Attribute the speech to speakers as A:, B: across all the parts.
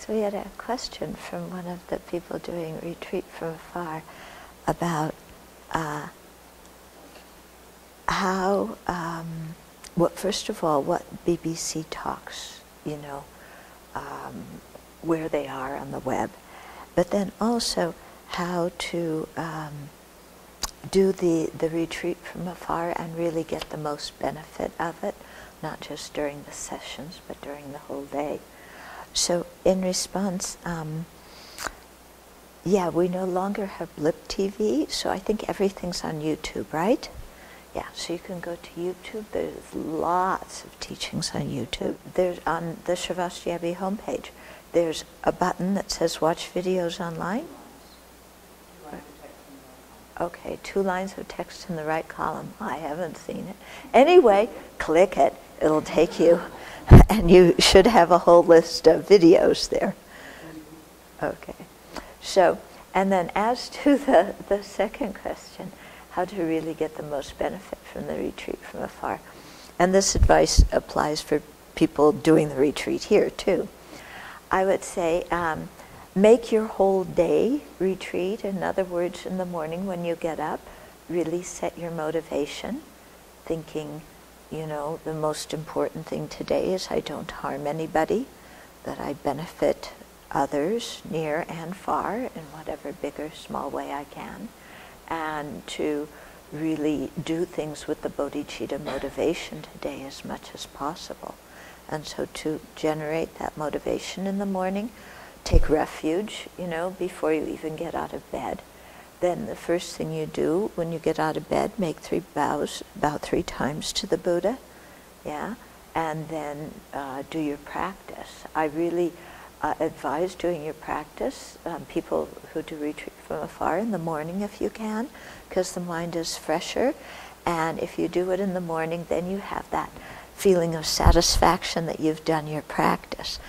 A: So we had a question from one of the people doing retreat from afar about how, well, first of all, what BBC talks, you know, where they are on the web, but then also how to do the retreat from afar and really get the most benefit of it, not just during the sessions, but during the whole day. So in response, yeah, we no longer have Blip TV, so I think everything's on YouTube, right? Yeah, so you can go to YouTube. There's lots of teachings on YouTube. There's on the Sravasti Abbey homepage. There's a button that says watch videos online. Okay, 2 lines of text in the right column. I haven't seen it. Anyway, click it. It'll take you, and you should have a whole list of videos there. Okay. So, and then as to the second question, how to really get the most benefit from the retreat from afar. And this advice applies for people doing the retreat here too. I would say make your whole day retreat. In other words, in the morning when you get up, really set your motivation, thinking, you know, the most important thing today is I don't harm anybody, that I benefit others near and far in whatever big or small way I can, and to really do things with the bodhicitta motivation today as much as possible. And so to generate that motivation in the morning, take refuge, you know, before you even get out of bed. Then the first thing you do when you get out of bed, make 3 bows about 3 times to the Buddha, yeah, and then do your practice. I really advise doing your practice, people who do retreat from afar in the morning if you can, because the mind is fresher, and if you do it in the morning, then you have that feeling of satisfaction that you've done your practice.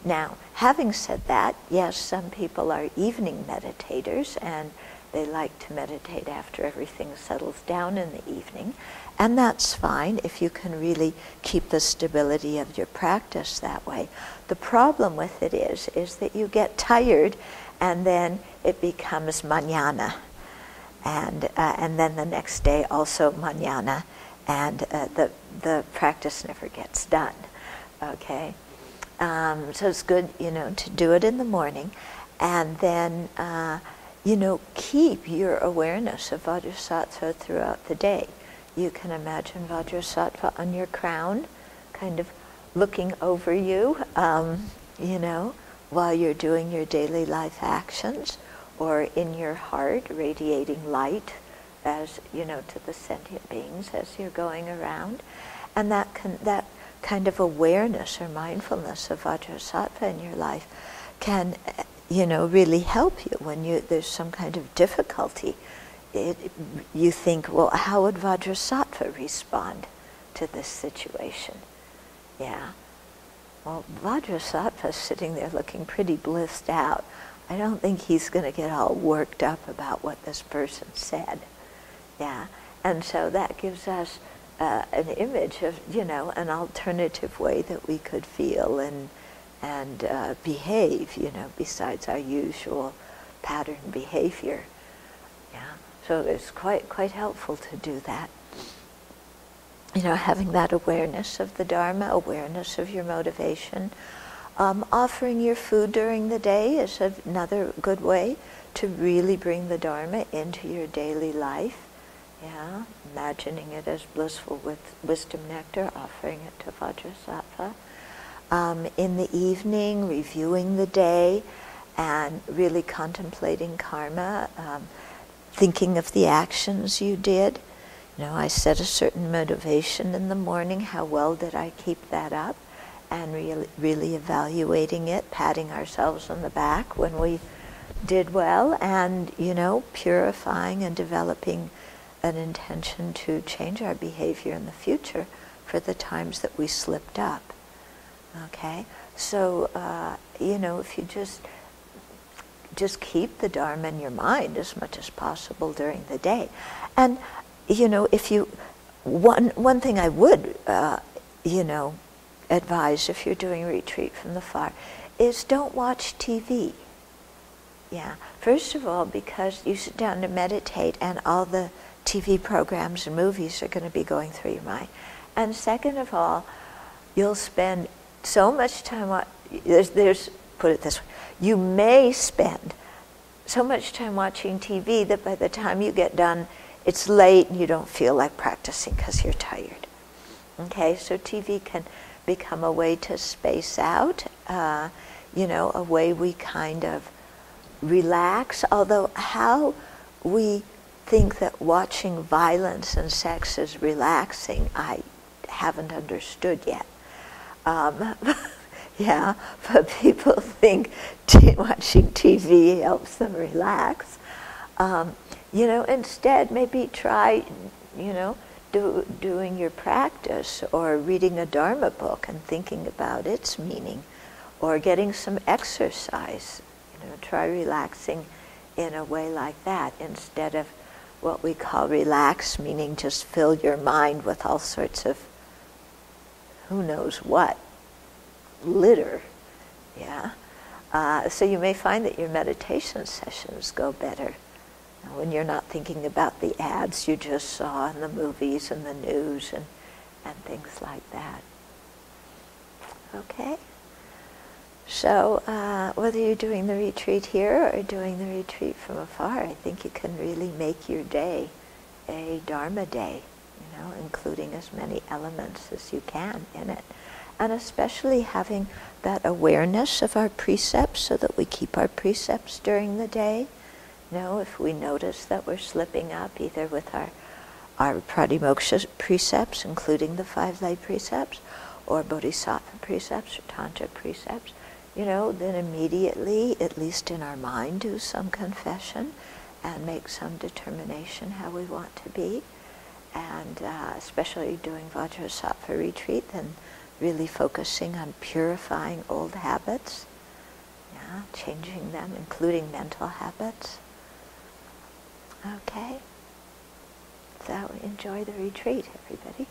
A: Now, having said that, yes, some people are evening meditators, and they like to meditate after everything settles down in the evening, and that's fine if you can really keep the stability of your practice that way. The problem with it is that you get tired, and then it becomes mañana, and then the next day also mañana, and the practice never gets done. Okay, so it's good, you know, to do it in the morning, and then you know, keep your awareness of Vajrasattva throughout the day. You can imagine Vajrasattva on your crown, kind of looking over you, you know, while you're doing your daily life actions, or in your heart, radiating light, as you know, to the sentient beings as you're going around, and that kind of awareness or mindfulness of Vajrasattva in your life can, you know, really help you when there's some kind of difficulty. You think, well, how would Vajrasattva respond to this situation? Yeah. Well, Vajrasattva's sitting there looking pretty blissed out. I don't think he's going to get all worked up about what this person said. Yeah. And so that gives us an image of, you know, an alternative way that we could feel and behave, you know, besides our usual pattern behavior. Yeah. So it's quite helpful to do that. You know, having that awareness of the Dharma, awareness of your motivation. Offering your food during the day is another good way to really bring the Dharma into your daily life. Yeah, imagining it as blissful with wisdom nectar, offering it to Vajrasattva. In the evening, reviewing the day and really contemplating karma, thinking of the actions you did. You know, I set a certain motivation in the morning, how well did I keep that up? And really evaluating it, patting ourselves on the back when we did well, and, you know, purifying and developing an intention to change our behavior in the future for the times that we slipped up. Okay, so you know, if you just keep the Dharma in your mind as much as possible during the day, and you know, if you one thing I would you know, advise if you're doing a retreat from the far is don't watch TV. Yeah, first of all, because you sit down to meditate and all the TV programs and movies are going to be going through your mind. And second of all, you'll spend so much time, put it this way, you may spend so much time watching TV that by the time you get done, it's late and you don't feel like practicing because you're tired. Okay, so TV can become a way to space out, you know, a way we kind of relax, although how we think that watching violence and sex is relaxing, I haven't understood yet. Yeah, but people think watching TV helps them relax. You know, instead, maybe try, you know, doing your practice or reading a Dharma book and thinking about its meaning, or getting some exercise. You know, try relaxing in a way like that instead of what we call relax, meaning just fill your mind with all sorts of who knows what, litter, yeah. So you may find that your meditation sessions go better when you're not thinking about the ads you just saw in the movies and the news and things like that. Okay? So whether you're doing the retreat here or doing the retreat from afar, I think you can really make your day a Dharma day, you know, including as many elements as you can in it. And especially having that awareness of our precepts so that we keep our precepts during the day. You know, if we notice that we're slipping up either with our pratimoksha precepts, including the 5 lay precepts, or bodhisattva precepts or tantra precepts, you know, then immediately, at least in our mind, do some confession and make some determination how we want to be. And especially doing Vajrasattva retreat, then really focusing on purifying old habits, yeah, changing them, including mental habits. Okay, so enjoy the retreat, everybody.